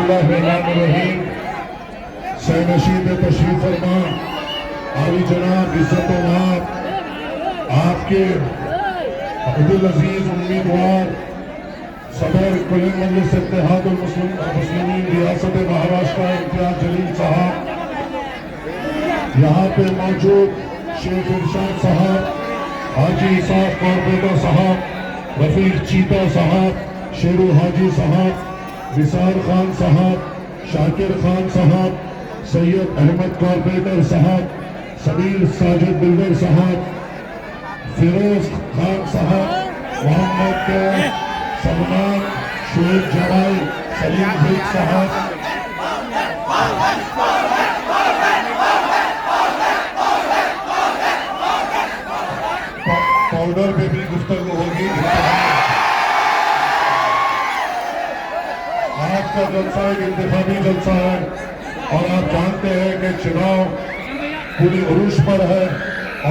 बिस्मिल्लाहिर्रहमानिर्रहीम। सैनशीद तशरीफ फरमा आली जनाब इज्जत आपके अब्दुल अजीज उम्मीदवार सदर कुल मजलिस इत्तेहादुल मुस्लिमीन रियासत महाराष्ट्र इम्तियाज जलील साहब, यहाँ पे मौजूद शेख इरशाद साहब, हाजी इसाक कॉर्पोरेटर साहब, रफीक चीता साहब, शेरू हाजी साहब, विसार खान साहब, शाकिर खान साहब, सैयद अहमद कॉर्पोरेटर साहब, सबीर साजिद बिल्डर साहब, फिरोज खान साहब, मोहम्मद सलमान, शुएब जवाई, सलीम शेख साहब, पाउडर पे भी गुफ्तगू होगी। आज का जलसा एक इंतखाबी जलसा है और आप जानते हैं कि चुनाव पूरी उरूज पर है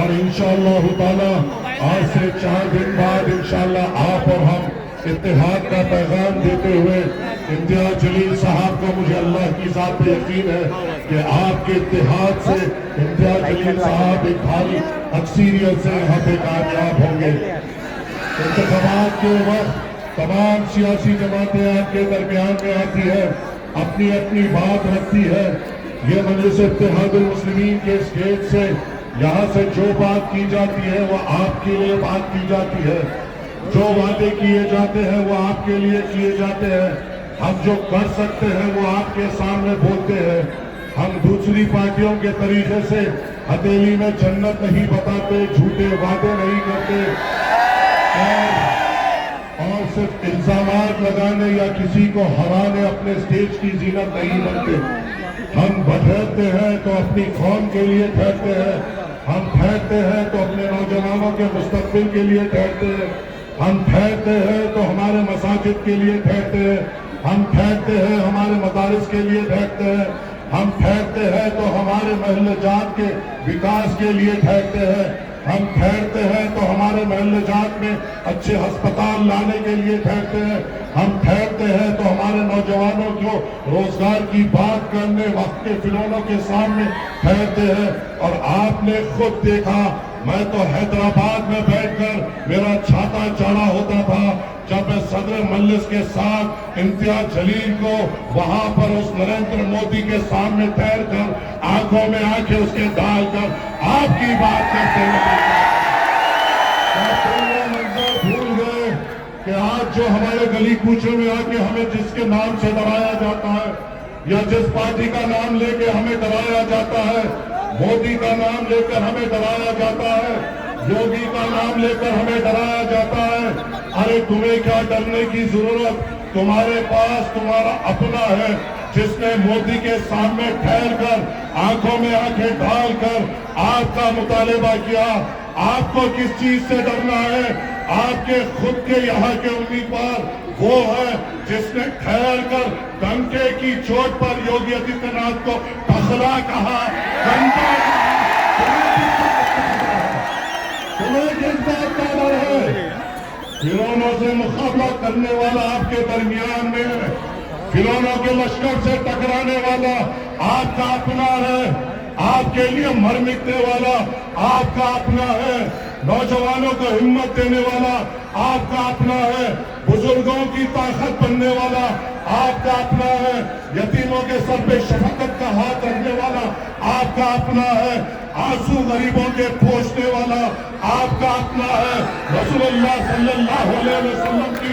और इंशाअल्लाह ताला आज से 4 दिन बाद इंशाअल्लाह आप और हम इत्तेहाद का पैगाम देते हुए इम्तियाज जलील साहब को, मुझे अल्लाह की ज़ात पे यकीन है कि आपके इत्तेहाद से इम्तियाज जलील साहब एक भारी अक्सरियत से यहाँ पे कामयाब होंगे। इंतखाबात के वक्त तमाम सियासी जमातें आपके दरमियान में आती है, अपनी अपनी बात रखती है। ये मजलिस इत्तेहादुल मुस्लिमीन के इस गेट से यहाँ से जो बात की जाती है वो आपके लिए बात की जाती है, जो वादे किए जाते हैं वो आपके लिए किए जाते हैं, हम जो कर सकते हैं वो आपके सामने बोलते हैं। हम दूसरी पार्टियों के तरीके से हथेली में जन्नत नहीं बताते, झूठे वादे नहीं करते और सिर्फ इल्जामात लगाने या किसी को हराने अपने स्टेज की जीनत नहीं बनते। हम ठहरते हैं तो अपनी कौम के लिए ठहरते हैं, हम ठहरते हैं तो अपने नौजवानों के मुस्तकबिल के लिए ठहरते हैं, हम ठहरते हैं तो हमारे मसाजिद के लिए ठहरते हैं, हम ठहरते हैं हमारे मदारिस के लिए ठहरते हैं, हम ठहरते हैं तो हमारे महल्ले जात के विकास के लिए ठहरते हैं, हम ठहरते हैं तो हमारे महल्ले जात में अच्छे अस्पताल लाने के लिए ठहरते हैं, हम ठहरते हैं तो हमारे नौजवानों को रोजगार की बात करने वक्त के खिलौनों के सामने ठहरते हैं। और आपने खुद देखा, मैं तो हैदराबाद में बैठकर मेरा छाता चढ़ा होता था जब मैं सदर मजलिस के साथ इम्तियाज जलील को वहां पर उस नरेंद्र मोदी के सामने ठहर कर आंखों में आंखें उसके डालकर आपकी बात करते हुए भूल गए कि आज जो हमारे गली कूचों में आके हमें जिसके नाम से डराया जाता है या जिस पार्टी का नाम लेके हमें डराया जाता है, मोदी का नाम लेकर हमें डराया जाता है, योगी का नाम लेकर हमें डराया जाता है। अरे तुम्हें क्या डरने की जरूरत, तुम्हारे पास तुम्हारा अपना है जिसने मोदी के सामने ठहर कर आंखों में आंखें डालकर आपका मुतालिबा किया। आपको किस चीज से डरना है? आपके खुद के यहाँ के उम्मीदवार वो है जिसने ठहर कर डंके की चोट पर योगी आदित्यनाथ को टखला कहा, घंटा तुम्हें किस बात का डर है? खिलौनों से मुकाबला करने वाला आपके दरमियान में, खिलौनों के लश्कर से टकराने वाला आपका अपना है, आपके लिए मर मिटने वाला आपका अपना है, नौजवानों को हिम्मत देने वाला आपका अपना है, बुजुर्गों की ताकत बनने वाला आपका अपना है, यतीमों के सर पे शफकत का हाथ रखने वाला आपका अपना है, आंसू गरीबों के पोंछने वाला आपका अपना है। रसूलुल्लाह सल्लल्लाहु अलैहि वसल्लम की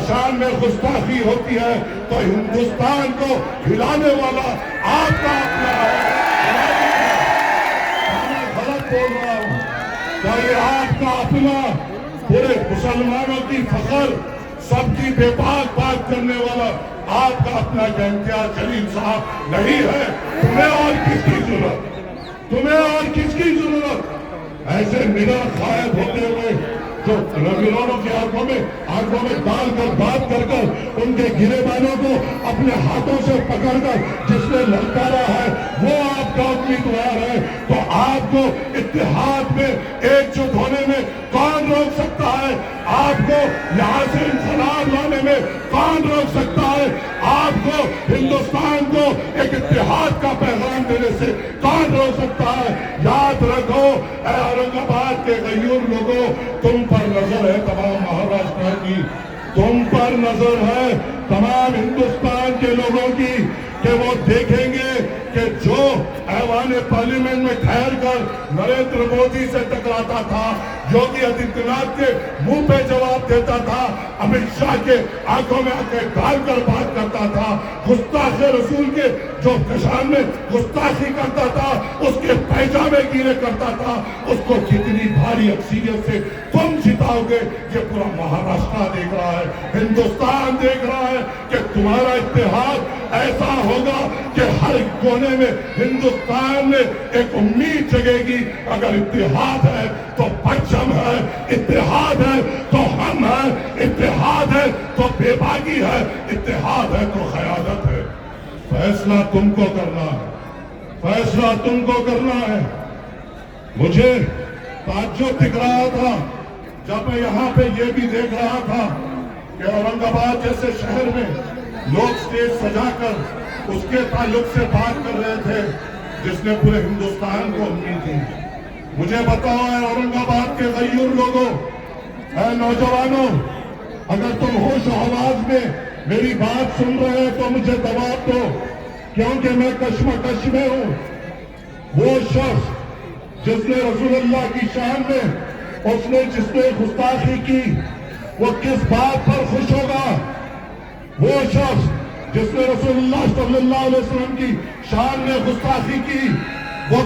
शान में गुस्ताखी होती है तो हिंदुस्तान को हिलाने वाला आपका अपना है। मैं गलत बोल रहा हूँ क्या? ये आपका अपना पूरे मुसलमानों की फखर, सबकी बेबाक बात करने वाला आपका अपना इम्तियाज जलील साहब नहीं है। तुम्हें और किसकी जरूरत? तुम्हें और किसकी जरूरत? ऐसे निडर गायब होते हुए जो रंगीनों की आंखों में डालकर बात कर उनके गिरेबानों को अपने हाथों से पकड़कर जिसने ललकारा है वो आपका उम्मीदवार है, तो आपको इत्तेहाद में एकजुट होने में कौन रोक सकता है? आपको यहाँ से इंकलाब लाने में कौन रोक सकता है? غیور لوگوں، تم پر نظر ہے تمام مہاراشٹر کی، تم پر نظر ہے تمام ہندوستان کے لوگوں کی، کہ وہ دیکھیں گے کہ جو ایوان پارلیمنٹ میں ٹھہر کر نریندر مودی سے ٹکراتا تھا، یوگی آدتیہ ناتھ کے منہ پہ جواب دیتا تھا، امت شاہ کے آنکھوں میں آنکھیں ڈال کر بات کرتا تھا، گستاخ رسول کے جو کشان میں گستاخی کرتا تھا اس کے پیجامے گیلے کرتا تھا، اس کو کتنی بھاری اکثریت سے تم جتاؤ گے، یہ پورا مہاراشٹر دیکھ رہا ہے، ہندوستان دیکھ رہا ہے کہ تمہارا اتحاد ایسا ہوگا کہ ہر کونے میں ہندوستان میں ایک امید جگے گی۔ اگر اتحاد ہے تو پرچم ہے، اتحاد ہے تو ہم ہیں، اتحاد ہے تو بے باکی ہے، اتحاد ہے تو قیادت ہے۔ فیصلہ تم کو کرنا ہے، فیصلہ تم کو کرنا ہے۔ مجھے تعجب دکھ رہا تھا جب میں یہاں پہ یہ بھی دیکھ رہا تھا کہ اورنگ آباد جیسے شہر میں لوگ سٹیج سجا کر اس کے تعلق سے بات کر رہے تھے جس نے پورے ہندوستان کو امید دی۔ مجھے بتاؤ اے اورنگ آباد کے غیور لوگوں، اے نوجوانوں، اگر تم ہوش و حواس میں میری بات سن رہے ہیں تو مجھے جواب دو، کیونکہ میں کشمکش میں ہوں۔ وہ شخص جس نے رسول اللہ کی شان میں جس نے گستاخی کی، وہ کس بات پر خوش ہوگا؟ وہ شخص جس نے رسول اللہ صلی اللہ علیہ وسلم کی شان میں گستاخی کی، وہ